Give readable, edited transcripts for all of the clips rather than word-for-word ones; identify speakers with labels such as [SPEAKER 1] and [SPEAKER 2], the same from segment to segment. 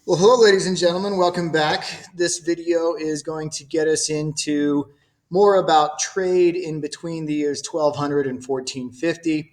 [SPEAKER 1] Well, hello, ladies and gentlemen. Welcome back. This video is going to get us into more about trade in between the years 1200 and 1450.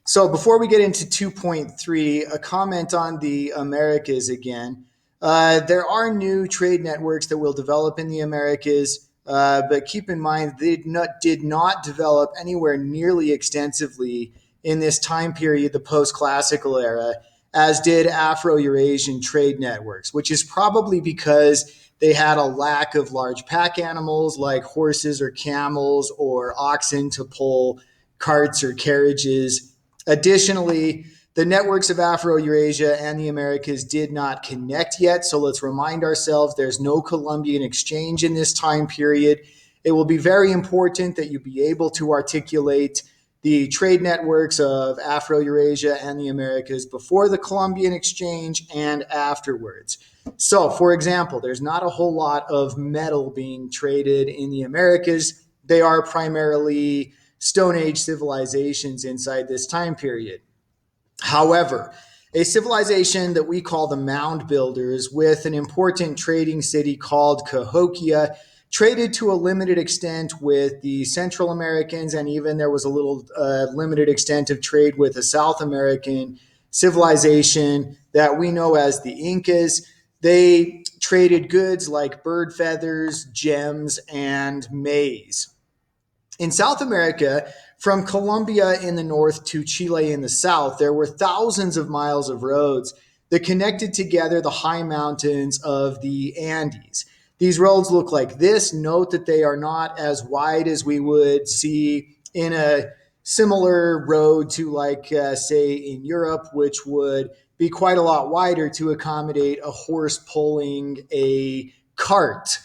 [SPEAKER 1] So, before we get into 2.3, a comment on the Americas again. There are new trade networks that will develop in the Americas, but keep in mind they did not develop anywhere nearly extensively in this time period, the post classical era, as did Afro Eurasian trade networks, which is probably because they had a lack of large pack animals like horses or camels or oxen to pull carts or carriages. Additionally, the networks of Afro Eurasia and the Americas did not connect yet. So let's remind ourselves there's no Columbian exchange in this time period. It will be very important that you be able to articulate the trade networks of Afro Eurasia and the Americas before the Columbian exchange and afterwards. So, for example, there's not a whole lot of metal being traded in the Americas. They are primarily Stone Age civilizations inside this time period. However, a civilization that we call the Mound Builders, with an important trading city called Cahokia, traded to a limited extent with the Central Americans, and even there was a little limited extent of trade with a South American civilization that we know as the Incas. They traded goods like bird feathers, gems, and maize. In South America, from Colombia in the north to Chile in the south, there were thousands of miles of roads that connected together the high mountains of the Andes. These roads look like this. Note that they are not as wide as we would see in a similar road to, like, say, in Europe, which would be quite a lot wider to accommodate a horse pulling a cart,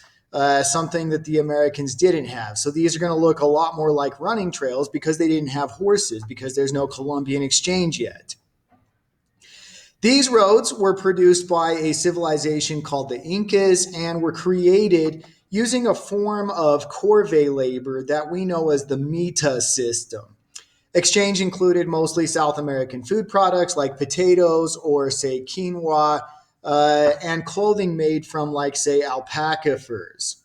[SPEAKER 1] something that the Americans didn't have. So these are going to look a lot more like running trails because they didn't have horses, because there's no Columbian exchange yet. These roads were produced by a civilization called the Incas and were created using a form of corvée labor that we know as the mita system. Exchange included mostly South American food products like potatoes or, say, quinoa, and clothing made from, like, say, alpaca furs.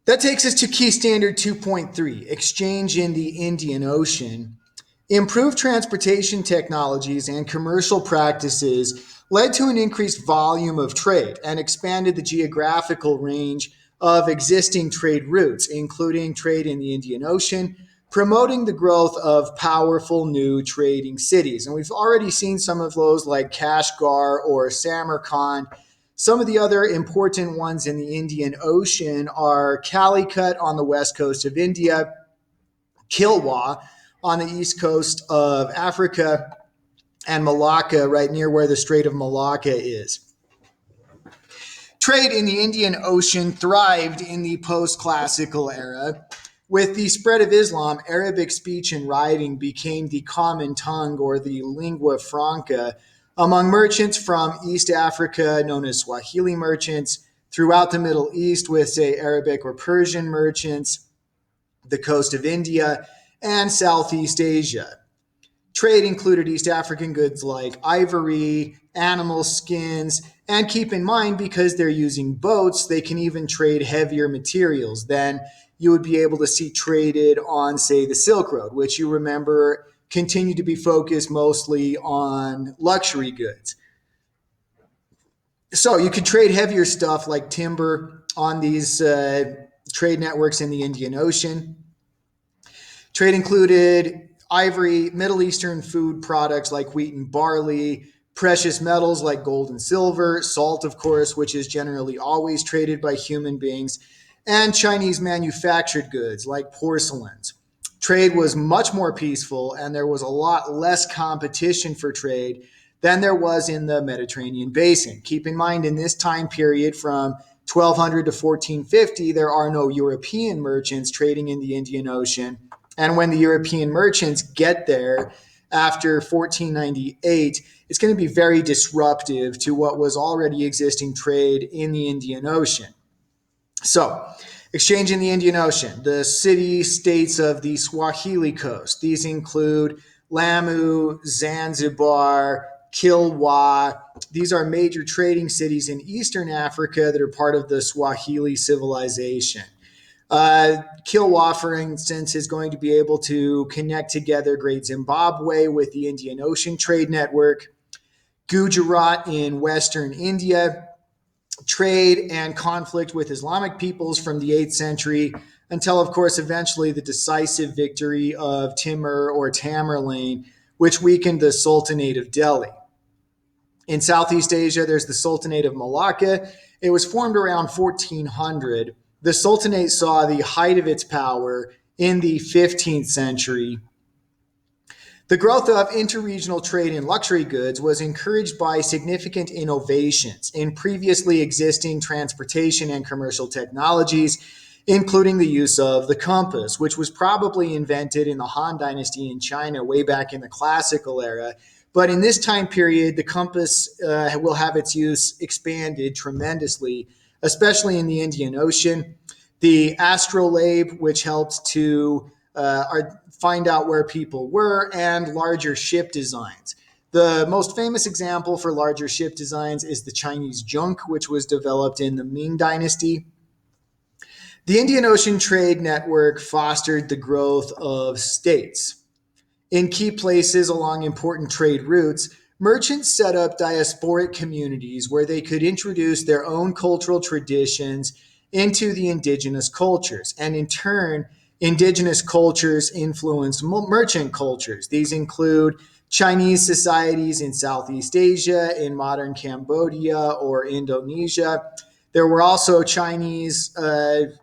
[SPEAKER 1] That takes us to Key Standard 2.3, exchange in the Indian Ocean. Improved transportation technologies and commercial practices led to an increased volume of trade and expanded the geographical range of existing trade routes, including trade in the Indian Ocean, promoting the growth of powerful new trading cities. And we've already seen some of those like Kashgar or Samarkand. Some of the other important ones in the Indian Ocean are Calicut on the west coast of India, Kilwa on the east coast of Africa, and Malacca right near where the Strait of Malacca is. Trade in the Indian Ocean thrived in the post-classical era. With the spread of Islam, Arabic speech and writing became the common tongue, or the lingua franca, among merchants from East Africa, known as Swahili merchants, throughout the Middle East with, say, Arabic or Persian merchants, the coast of India, and Southeast Asia. Trade included East African goods like ivory, animal skins, and keep in mind, because they're using boats, they can even trade heavier materials than you would be able to see traded on, say, the Silk Road, which you remember continued to be focused mostly on luxury goods. So you could trade heavier stuff like timber on these trade networks in the Indian Ocean. Trade included ivory, Middle Eastern food products like wheat and barley, precious metals like gold and silver, salt, of course, which is generally always traded by human beings, and Chinese manufactured goods like porcelains. Trade was much more peaceful, and there was a lot less competition for trade than there was in the Mediterranean basin. Keep in mind, in this time period from 1200 to 1450, there are no European merchants trading in the Indian Ocean. And when the European merchants get there after 1498, it's going to be very disruptive to what was already existing trade in the Indian Ocean. So, exchange in the Indian Ocean, the city-states of the Swahili coast. These include Lamu, Zanzibar, Kilwa. These are major trading cities in Eastern Africa that are part of the Swahili civilization. Kilwa, for instance, is going to be able to connect together Great Zimbabwe with the Indian Ocean trade network. Gujarat in Western India, trade and conflict with Islamic peoples from the 8th century until, of course, eventually the decisive victory of Timur or Tamerlane, which weakened the Sultanate of Delhi. In Southeast Asia, there's the Sultanate of Malacca. It was formed around 1400. The Sultanate saw the height of its power in the 15th century. The growth of interregional trade in luxury goods was encouraged by significant innovations in previously existing transportation and commercial technologies, including the use of the compass, which was probably invented in the Han Dynasty in China way back in the classical era. But in this time period, the compass will have its use expanded tremendously, especially in the Indian Ocean. The astrolabe, which helps to find out where people were, and larger ship designs. The most famous example for larger ship designs is the Chinese junk, which was developed in the Ming Dynasty. The Indian Ocean Trade Network fostered the growth of states. In key places along important trade routes, merchants set up diasporic communities where they could introduce their own cultural traditions into the indigenous cultures, and in turn, indigenous cultures influence merchant cultures. These include Chinese societies in Southeast Asia, in modern Cambodia or Indonesia. There were also Chinese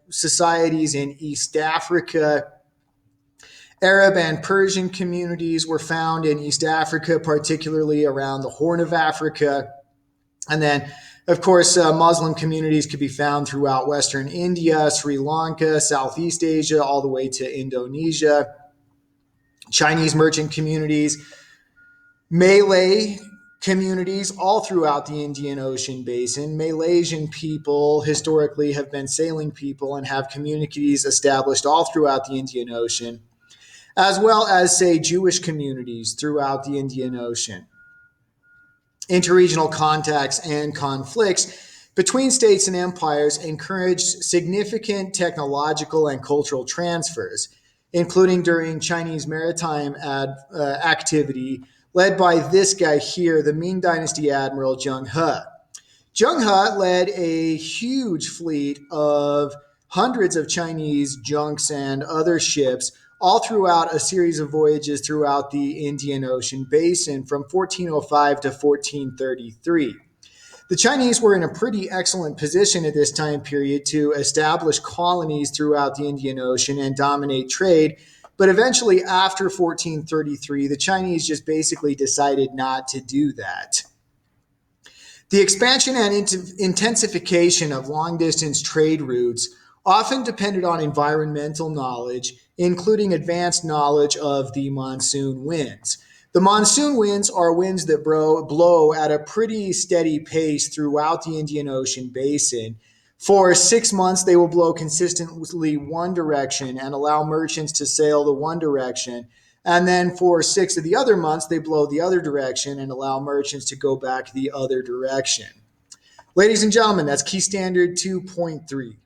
[SPEAKER 1] societies in East Africa. Arab and Persian communities were found in East Africa, particularly around the Horn of Africa. And then, of course, Muslim communities could be found throughout Western India, Sri Lanka, Southeast Asia, all the way to Indonesia. Chinese merchant communities, Malay communities all throughout the Indian Ocean basin. Malaysian people historically have been sailing people and have communities established all throughout the Indian Ocean, as well as, say, Jewish communities throughout the Indian Ocean. Interregional contacts and conflicts between states and empires encouraged significant technological and cultural transfers, including during Chinese maritime activity led by this guy here, the Ming Dynasty Admiral Zheng He. Zheng He led a huge fleet of hundreds of Chinese junks and other ships all throughout a series of voyages throughout the Indian Ocean basin from 1405 to 1433. The Chinese were in a pretty excellent position at this time period to establish colonies throughout the Indian Ocean and dominate trade. But eventually, after 1433, the Chinese just basically decided not to do that. The expansion and intensification of long-distance trade routes often depended on environmental knowledge, including advanced knowledge of the monsoon winds. The monsoon winds are winds that blow at a pretty steady pace throughout the Indian Ocean basin. For 6 months, they will blow consistently one direction and allow merchants to sail the one direction. And then for 6 of the other months, they blow the other direction and allow merchants to go back the other direction. Ladies and gentlemen, that's Key Standard 2.3.